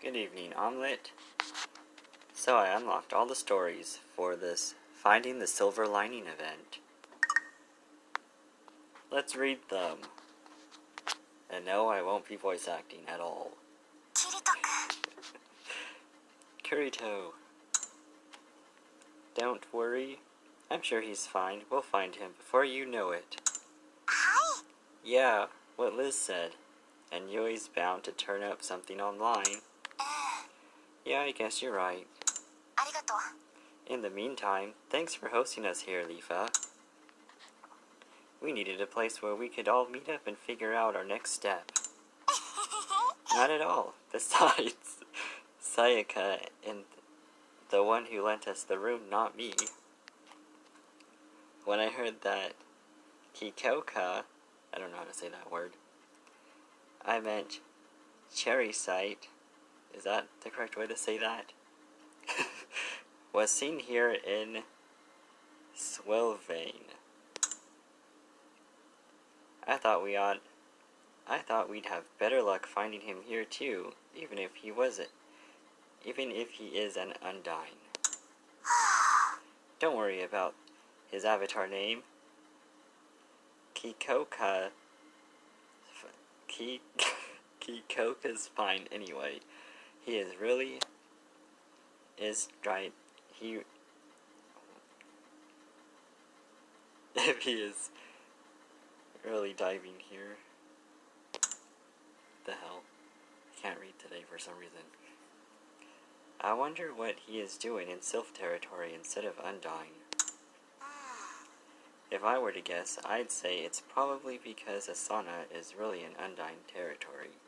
Good evening, Omlate. So I unlocked all the stories for this Finding the Silver Lining event. Let's read them. And no, I won't be voice acting at all. Kirito. Don't worry. I'm sure he's fine. We'll find him before you know it. Hi. Yeah, what Liz said. And Yui's bound to turn up something online. Yeah, I guess you're right. Arigato. In the meantime, thanks for hosting us here, Lifa. We needed a place where we could all meet up and figure out our next step. Not at all. Besides, Sayaka and the one who lent us the room, not me. When I heard that Kikoka, I don't know how to say that word, I meant cherry sight, is that the correct way to say that? Was seen here in Swilvane. I thought we'd have better luck finding him here too, even if he is an Undyne. Don't worry about his avatar name. Kikoka's fine anyway. He is if he is really diving here. The hell? I can't read today for some reason. I wonder what he is doing in Sylph territory instead of Undyne. If I were to guess, I'd say it's probably because Asana is really in Undyne territory.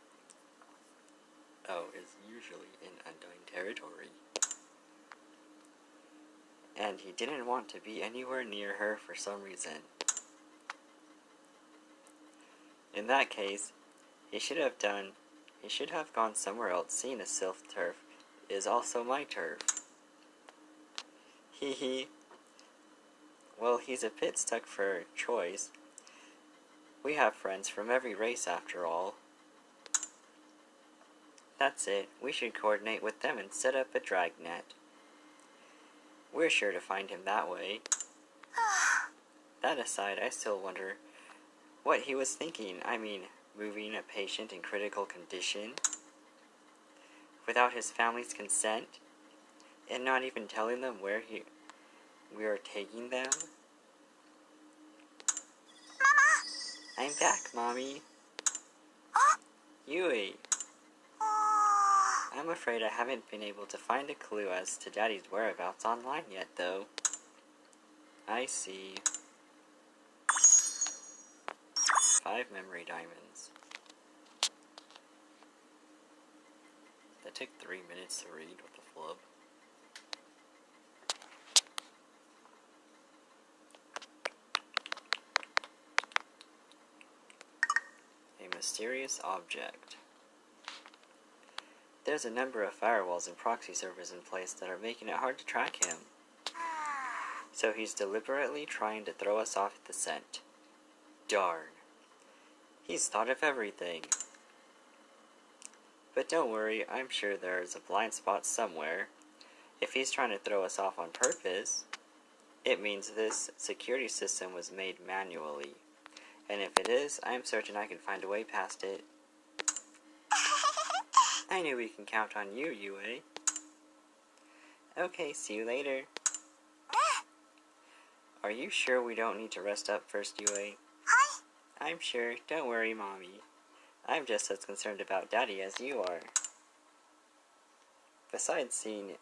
Oh, is usually in Undyne territory. And he didn't want to be anywhere near her for some reason. In that case, he should have gone somewhere else, seeing as Sylph turf is also my turf. Hee hee. Well, he's a bit stuck for choice. We have friends from every race after all. That's it. We should coordinate with them and set up a dragnet. We're sure to find him that way. That aside, I still wonder what he was thinking. I mean, moving a patient in critical condition without his family's consent and not even telling them where we are taking them. Mama! I'm back, Mommy. Yui. I'm afraid I haven't been able to find a clue as to Daddy's whereabouts online yet, though. I see. 5 memory diamonds. That took 3 minutes to read. What the flub? A mysterious object. There's a number of firewalls and proxy servers in place that are making it hard to track him. So he's deliberately trying to throw us off the scent. Darn. He's thought of everything. But don't worry, I'm sure there's a blind spot somewhere. If he's trying to throw us off on purpose, it means this security system was made manually. And if it is, I'm certain I can find a way past it. I knew we can count on you, Yue. Okay, see you later. Are you sure we don't need to rest up first, Yue? Hi. I'm sure. Don't worry, Mommy. I'm just as concerned about Daddy as you are. Besides, seeing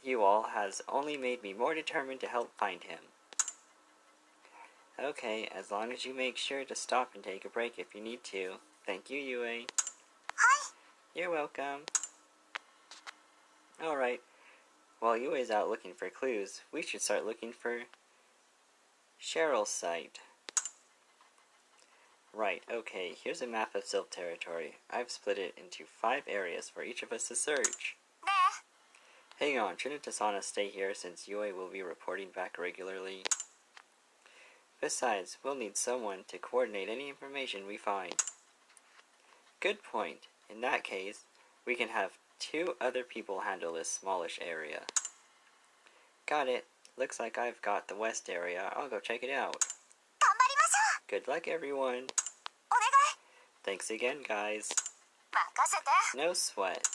you all has only made me more determined to help find him. Okay, as long as you make sure to stop and take a break if you need to. Thank you, Yue. Hi. You're welcome. Alright, while Yue's out looking for clues, we should start looking for Cheryl's site. Right, okay, here's a map of Sylph territory. I've split it into 5 areas for each of us to search. Hang on, shouldn't Asana stay here since Yue will be reporting back regularly? Besides, we'll need someone to coordinate any information we find. Good point. In that case, we can have 2 other people handle this smallish area. Got it. Looks like I've got the west area. I'll go check it out. Good luck, everyone. Thanks again, guys. No sweat.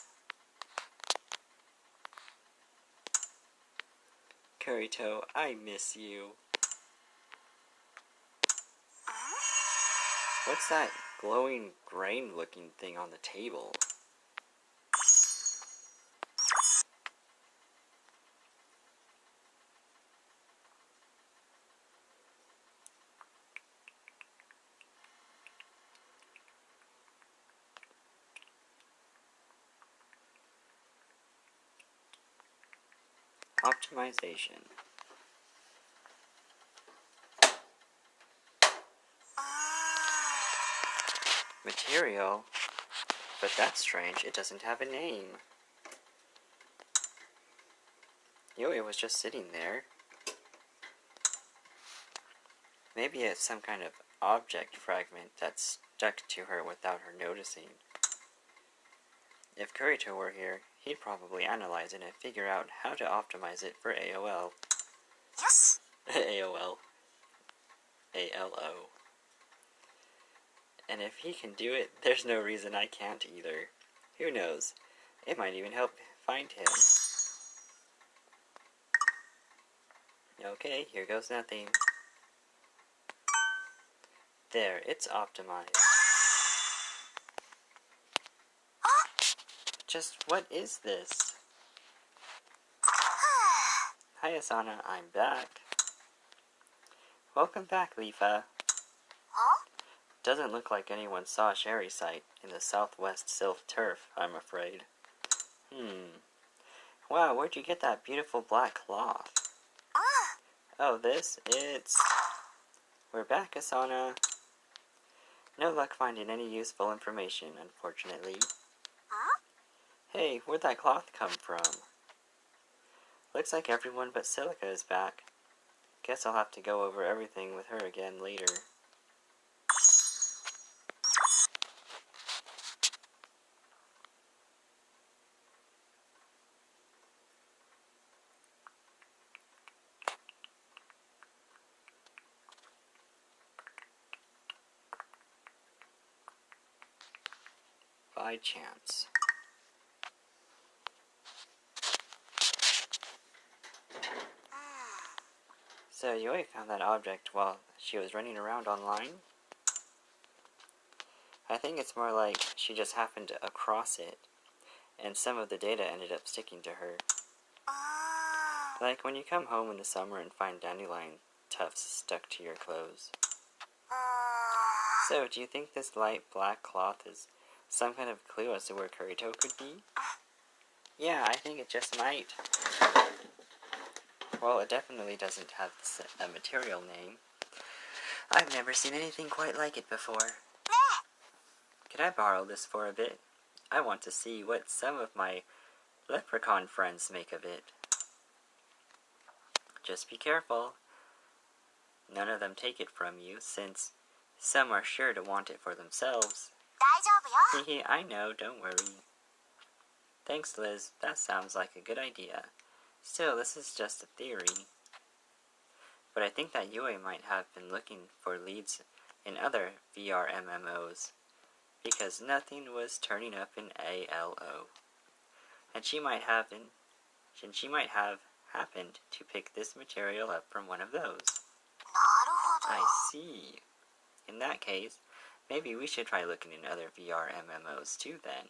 Kurito, I miss you. What's that glowing grain-looking thing on the table? Optimization. Material? But that's strange, it doesn't have a name. Yui was just sitting there. Maybe it's some kind of object fragment that's stuck to her without her noticing. If Kurito were here, he'd probably analyze it and figure out how to optimize it for AOL. Yes. AOL. ALO. And if he can do it, there's no reason I can't either. Who knows? It might even help find him. Okay, here goes nothing. There, it's optimized. Just what is this? Hi Asana, I'm back. Welcome back, Leafa. Doesn't look like anyone saw a Sherry site in the southwest Sylph turf, I'm afraid. Wow, where'd you get that beautiful black cloth? Oh, it's... We're back, Asana. No luck finding any useful information, unfortunately. Hey, where'd that cloth come from? Looks like everyone but Silica is back. Guess I'll have to go over everything with her again later. By chance. So Yui found that object while she was running around online? I think it's more like she just happened across it, and some of the data ended up sticking to her. Like when you come home in the summer and find dandelion tufts stuck to your clothes. So, do you think this light black cloth is some kind of clue as to where Kurito could be? Yeah, I think it just might. Well, it definitely doesn't have a material name. I've never seen anything quite like it before. Could I borrow this for a bit? I want to see what some of my leprechaun friends make of it. Just be careful. None of them take it from you, since some are sure to want it for themselves. Hehe, I know, don't worry. Thanks, Liz. That sounds like a good idea. Still, this is just a theory. But I think that Yui might have been looking for leads in other VR MMOs, because nothing was turning up in ALO. And she might have happened to pick this material up from one of those. I see. In that case, maybe we should try looking in other VR MMOs too then.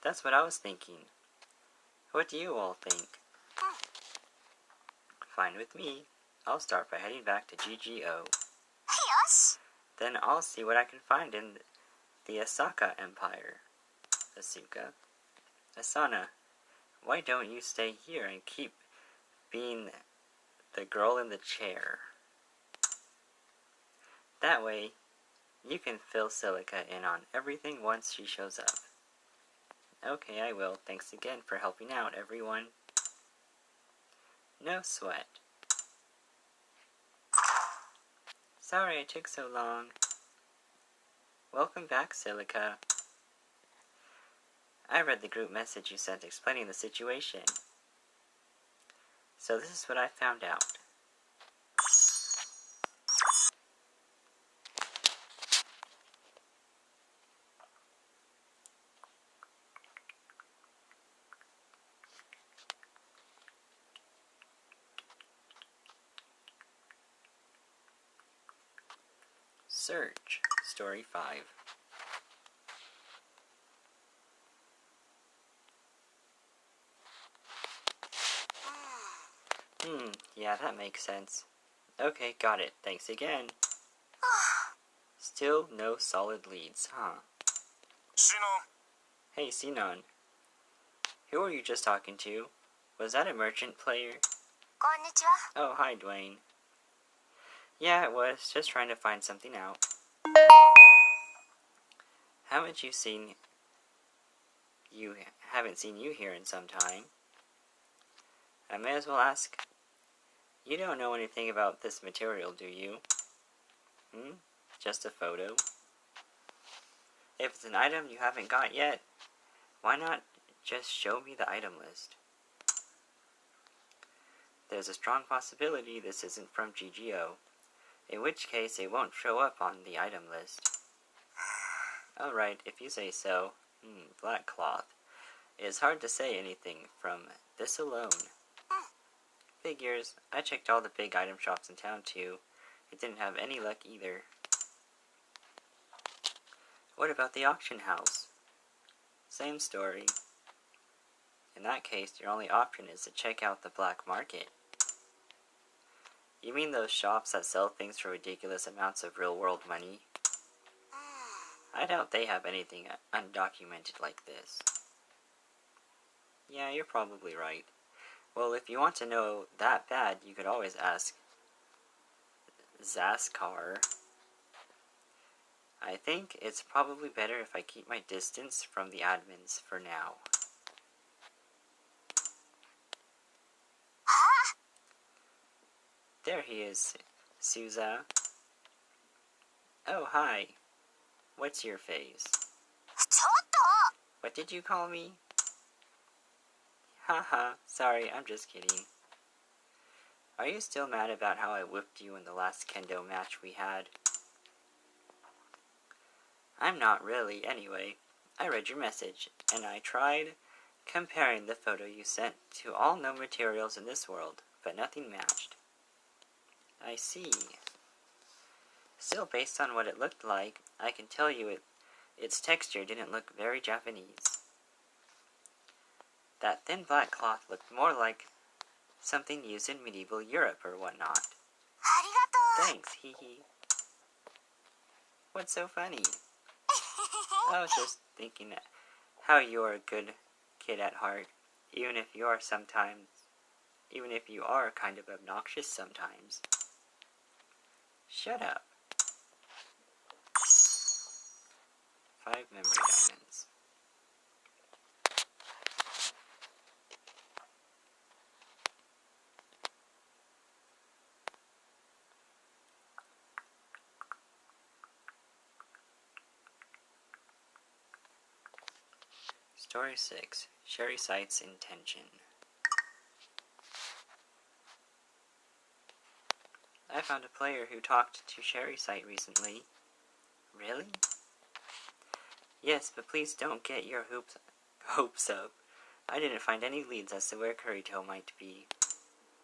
That's what I was thinking. What do you all think? Fine with me. I'll start by heading back to GGO. Yes. Then I'll see what I can find in the Asaka Empire. Asuka. Asana, why don't you stay here and keep being the girl in the chair? That way, you can fill Silica in on everything once she shows up. Okay, I will. Thanks again for helping out, everyone. No sweat. Sorry it took so long. Welcome back, Silica. I read the group message you sent explaining the situation. So this is what I found out. Search. Story 5. Yeah, that makes sense. Okay, got it. Thanks again. Still no solid leads, huh? Sinon. Hey, Sinon. Who were you just talking to? Was that a merchant player? こんにちは。 Oh, hi, Dwayne. Yeah, it was. Just trying to find something out. Haven't seen you here in some time. I may as well ask. You don't know anything about this material, do you? Just a photo? If it's an item you haven't got yet, why not just show me the item list? There's a strong possibility this isn't from GGO, in which case it won't show up on the item list. Alright, if you say so. Black cloth. It's hard to say anything from this alone. Figures. I checked all the big item shops in town too. It didn't have any luck either. What about the auction house? Same story. In that case, your only option is to check out the black market. You mean those shops that sell things for ridiculous amounts of real-world money? I doubt they have anything undocumented like this. Yeah, you're probably right. Well, if you want to know that bad, you could always ask Zaskar. I think it's probably better if I keep my distance from the admins for now. There he is, Souza. Oh, hi. What's your face? ちょっと What did you call me? Haha, sorry, I'm just kidding. Are you still mad about how I whipped you in the last kendo match we had? I'm not really, anyway. I read your message, and I tried comparing the photo you sent to all known materials in this world, but nothing matched. I see. Still, based on what it looked like, I can tell you its texture didn't look very Japanese. That thin black cloth looked more like something used in medieval Europe or whatnot. ありがとう Thanks, hee hee. What's so funny? I was just thinking how you're a good kid at heart, even if you are kind of obnoxious sometimes. Shut up. 5 memory diamonds. Story 6. Sherry Sight's Intention. I found a player who talked to Sherry Sight recently. Really? Yes, but please don't get your hopes up. I didn't find any leads as to where Kurito might be.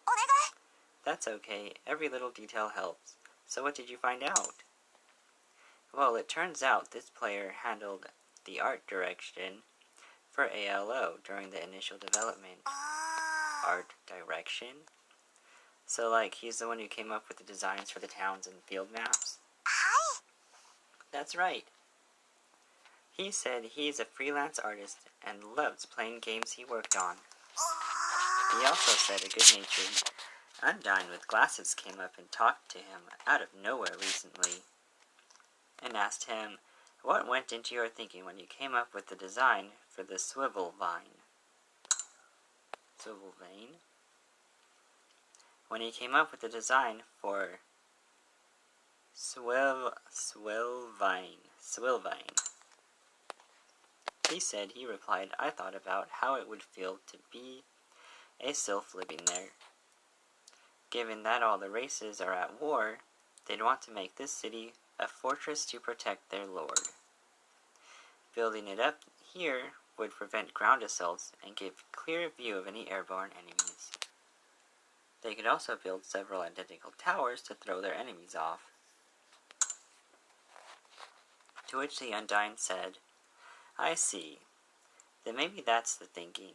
お願い That's okay. Every little detail helps. So what did you find out? Well, it turns out this player handled the art direction for ALO during the initial development. Art direction? So, like, he's the one who came up with the designs for the towns and field maps? はい That's right. He said he's a freelance artist and loves playing games he worked on. He also said a good-natured Undyne with glasses came up and talked to him out of nowhere recently and asked him what went into your thinking when you came up with the design for the swivel vine. Swivel vane? When he came up with the design for Swillvine. He said he replied, I thought about how it would feel to be a sylph living there. Given that all the races are at war, they'd want to make this city a fortress to protect their lord. Building it up here would prevent ground assaults and give clear view of any airborne enemies. They could also build several identical towers to throw their enemies off. To which the Undyne said, I see. Then maybe that's the thinking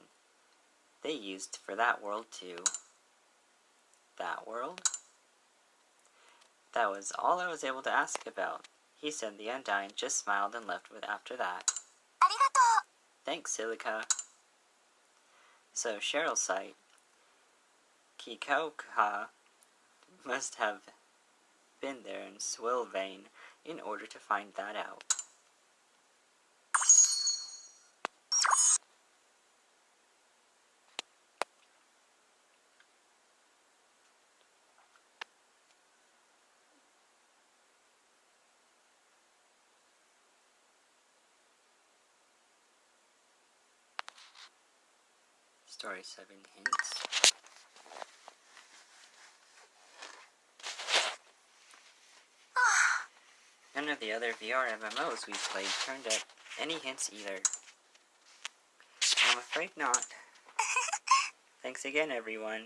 they used for that world too. That world? That was all I was able to ask about. He said the Undyne just smiled and left with after that. Arigato. Thanks, Silica. So Cheryl's site, Kikoka, must have been there in Swilvane in order to find that out. Story 7 hints. None of the other VR MMOs we've played turned up any hints either. I'm afraid not. Thanks again, everyone.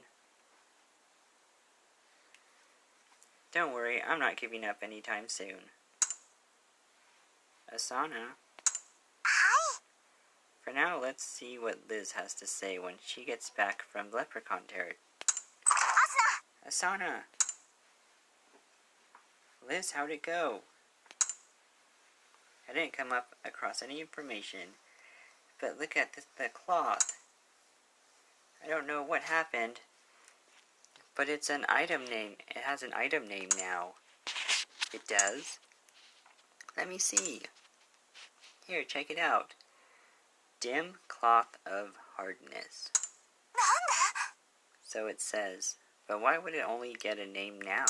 Don't worry, I'm not giving up anytime soon. Asana. Hi. For now, let's see what Liz has to say when she gets back from Leprechaun territory. Asana! Liz, how'd it go? I didn't come up across any information, but look at the cloth. I don't know what happened, but it's an item name. It has an item name now. It does? Let me see. Here, check it out. Dim Cloth of Hardness. So it says, but why would it only get a name now?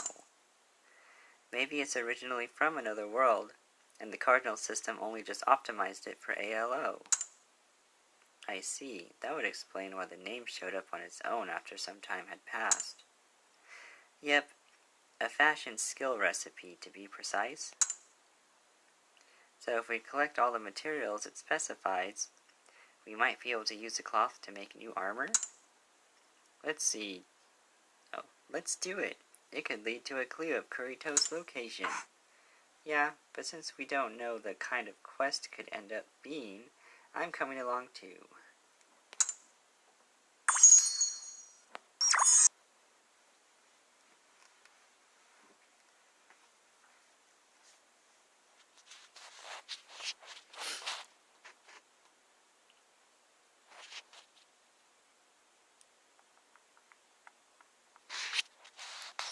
Maybe it's originally from another world, and the cardinal system only just optimized it for ALO. I see. That would explain why the name showed up on its own after some time had passed. Yep, a fashion skill recipe to be precise. So if we collect all the materials it specifies, we might be able to use the cloth to make new armor? Let's see. Oh, let's do it. It could lead to a clue of Kurito's location. Yeah, but since we don't know the kind of quest could end up being, I'm coming along too.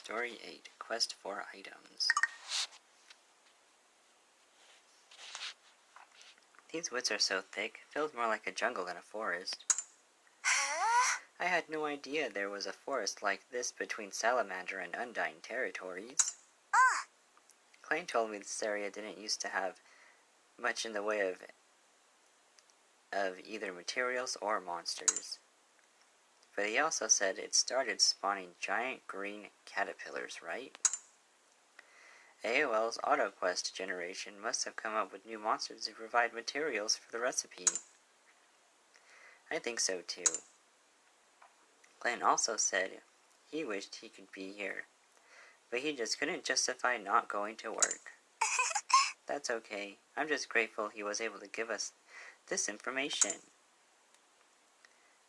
Story 8, Quest for Items. These woods are so thick, feels more like a jungle than a forest. I had no idea there was a forest like this between Salamander and Undyne territories. Klein told me this area didn't used to have much in the way of either materials or monsters. But he also said it started spawning giant green caterpillars, right? AOL's AutoQuest generation must have come up with new monsters to provide materials for the recipe. I think so too. Glenn also said he wished he could be here, but he just couldn't justify not going to work. That's okay. I'm just grateful he was able to give us this information.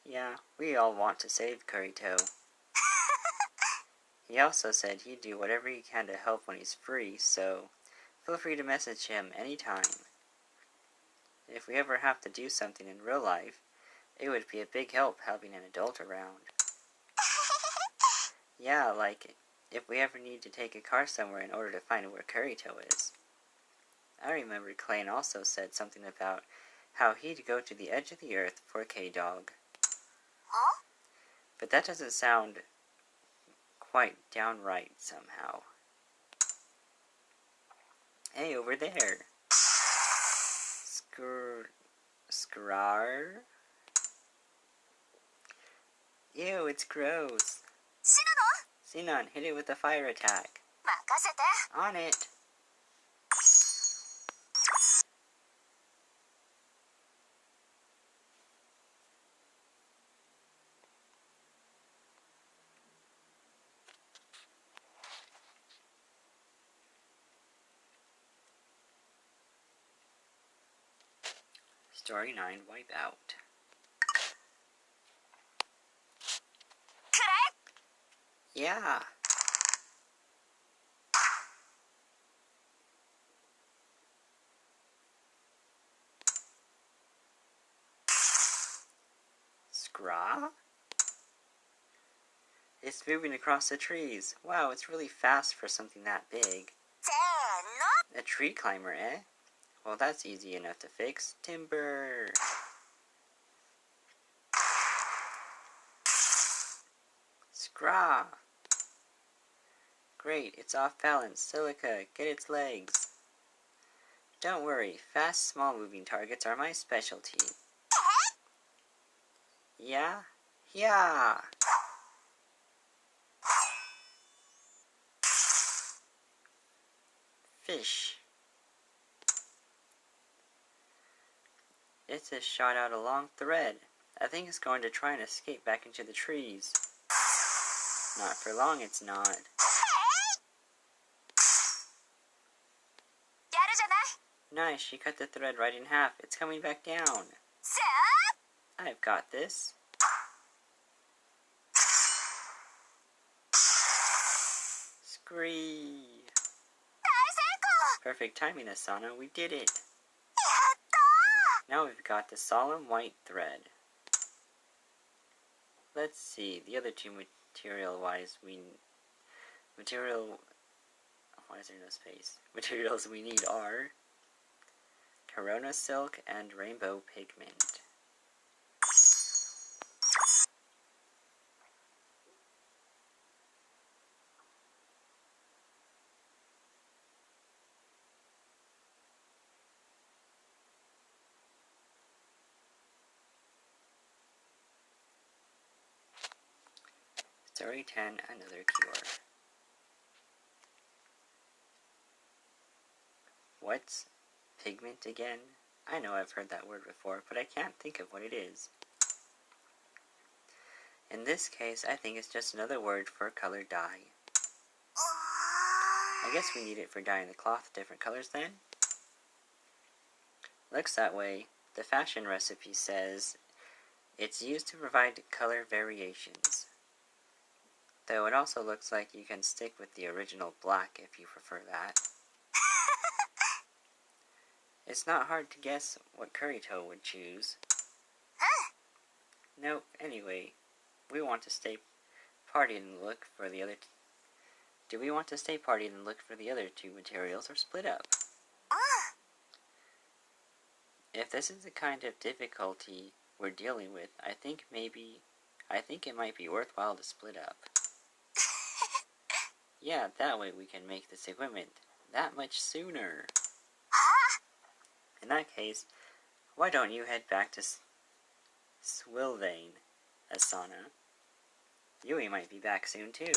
Yeah, we all want to save Kurito. He also said he'd do whatever he can to help when he's free, so feel free to message him anytime. If we ever have to do something in real life, it would be a big help having an adult around. Yeah, like if we ever need to take a car somewhere in order to find where Kurito is. I remember Klein also said something about how he'd go to the edge of the earth for K-Dog. Huh? But that doesn't sound quite downright somehow. Hey, over there. Skrar? Ew, it's gross. 死ぬの Sinon, hit it with a fire attack. 任せて On it. Story 9, Wipeout. くれ Yeah. Scraw? It's moving across the trees. Wow, it's really fast for something that big. せーの A tree climber, eh? Well, that's easy enough to fix. Timber! Scraw! Great, it's off balance. Silica, get its legs. Don't worry, fast, small-moving targets are my specialty. Yeah? Yeah! Fish. It's just shot out a long thread. I think it's going to try and escape back into the trees. Not for long, it's not. やるじゃない Nice, she cut the thread right in half. It's coming back down. せ I've got this. Scree. ー Perfect timing, Asana. We did it. 大成功 Now we've got the solemn white thread. Let's see. The other two materials we need are Corona silk and rainbow pigment. Story 10, Another Cure. What's pigment again? I know I've heard that word before, but I can't think of what it is. In this case, I think it's just another word for colored dye. I guess we need it for dyeing the cloth different colors then? Looks that way. The fashion recipe says it's used to provide color variations. Though it also looks like you can stick with the original black if you prefer that. It's not hard to guess what Kurito would choose. Nope, anyway, we want to stay party and look for the other Do we want to stay party and look for the other two materials or split up? If this is the kind of difficulty we're dealing with, I think it might be worthwhile to split up. Yeah, that way we can make this equipment that much sooner. In that case, why don't you head back to Swilvane, Asana? Yui might be back soon too.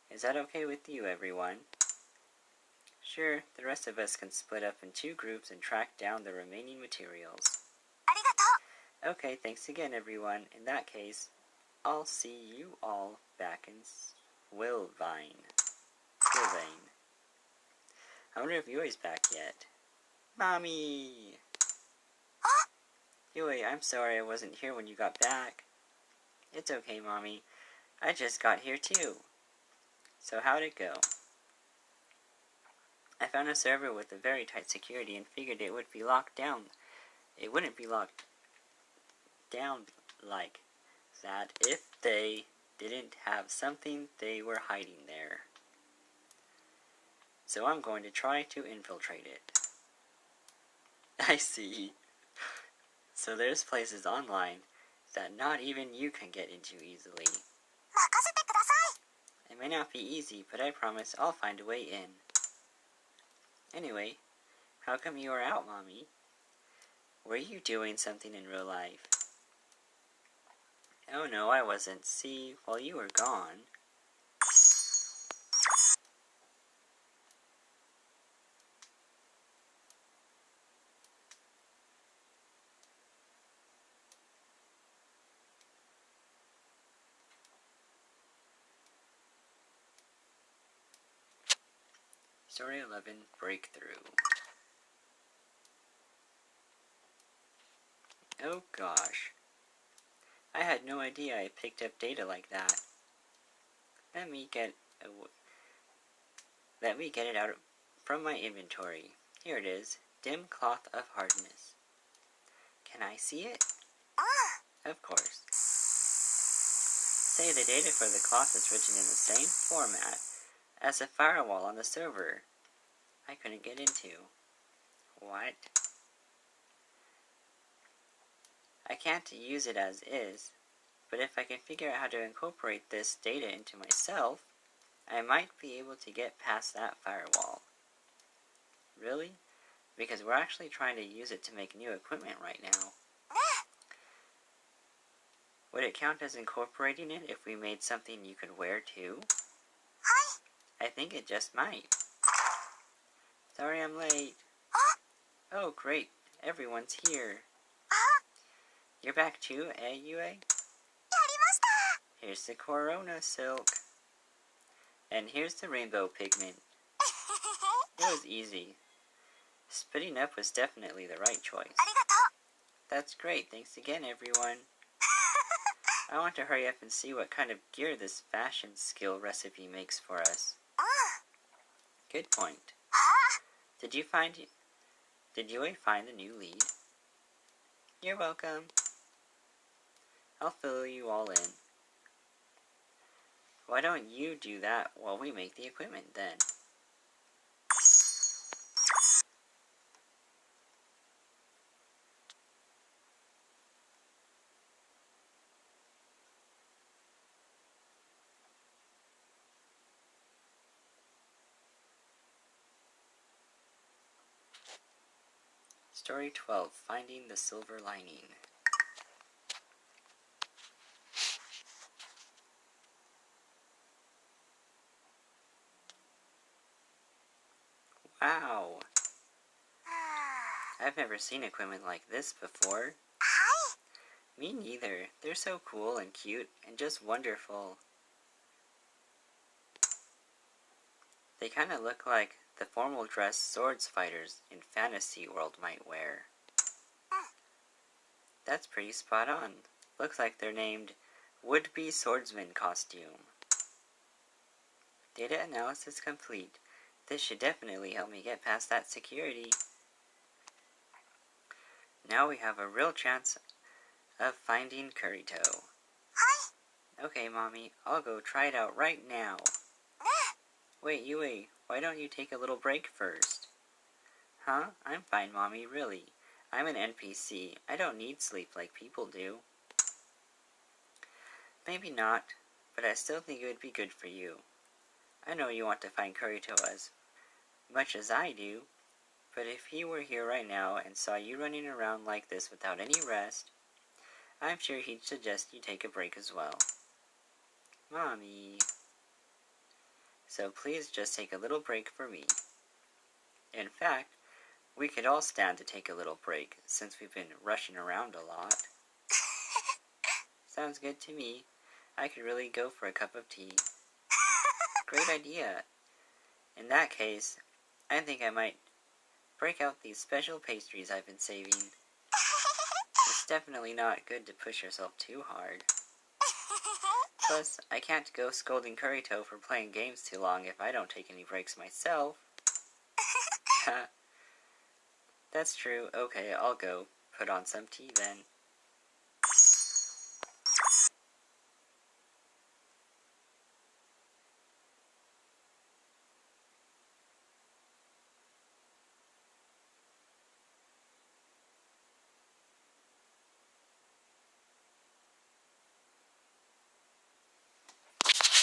Is that okay with you, everyone? Sure, the rest of us can split up in 2 groups and track down the remaining materials. ありがとう Okay, thanks again, everyone. In that case, I'll see you all back in Swilvane. I wonder if Yui's back yet. Mommy! Yui, I'm sorry I wasn't here when you got back. It's okay, Mommy. I just got here too. So how'd it go? I found a server with a very tight security and figured it would be locked down. It wouldn't be locked down like that if they didn't have something they were hiding there. So I'm going to try to infiltrate it. I see. So there's places online that not even you can get into easily. 任せてください It may not be easy, but I promise I'll find a way in. Anyway, how come you are out, Mommy? Were you doing something in real life? Oh no, I wasn't. See, while you were gone... Story 11, Breakthrough. Oh gosh. I had no idea I picked up data like that. Let me get it out from my inventory. Here it is. Dim cloth of hardness. Can I see it? Of course. Say the data for the cloth is written in the same format as a firewall on the server I couldn't get into. What? I can't use it as is, but if I can figure out how to incorporate this data into myself, I might be able to get past that firewall. Really? Because we're actually trying to use it to make new equipment right now. Would it count as incorporating it if we made something you could wear too? I think it just might. Sorry I'm late. Oh great, everyone's here. You're back too, Yue? Here's the Corona silk. And here's the rainbow pigment. It was easy. Splitting up was definitely the right choice. That's great, thanks again everyone. I want to hurry up and see what kind of gear this fashion skill recipe makes for us. Good point. Did you find the new lead? You're welcome. I'll fill you all in. Why don't you do that while we make the equipment then? Story 12, Finding the Silver Lining. Wow! I've never seen equipment like this before. Me neither. They're so cool and cute and just wonderful. They kind of look like the formal dress swords fighters in Fantasy World might wear. That's pretty spot on. Looks like they're named Would-Be Swordsman Costume. Data analysis complete. This should definitely help me get past that security. Now we have a real chance of finding Kurito. Okay, Mommy, I'll go try it out right now. Wait, Yue, why don't you take a little break first? Huh? I'm fine, Mommy, really. I'm an NPC. I don't need sleep like people do. Maybe not, but I still think it would be good for you. I know you want to find Kurito as much as I do, but if he were here right now and saw you running around like this without any rest, I'm sure he'd suggest you take a break as well. Mommy. So please just take a little break for me. In fact, we could all stand to take a little break, since we've been rushing around a lot. Sounds good to me. I could really go for a cup of tea. Great idea. In that case, I think I might break out these special pastries I've been saving. It's definitely not good to push yourself too hard. Plus, I can't go scolding Kurito for playing games too long if I don't take any breaks myself. That's true. Okay, I'll go put on some tea then.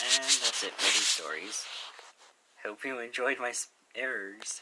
And that's it for these stories. Hope you enjoyed my errors.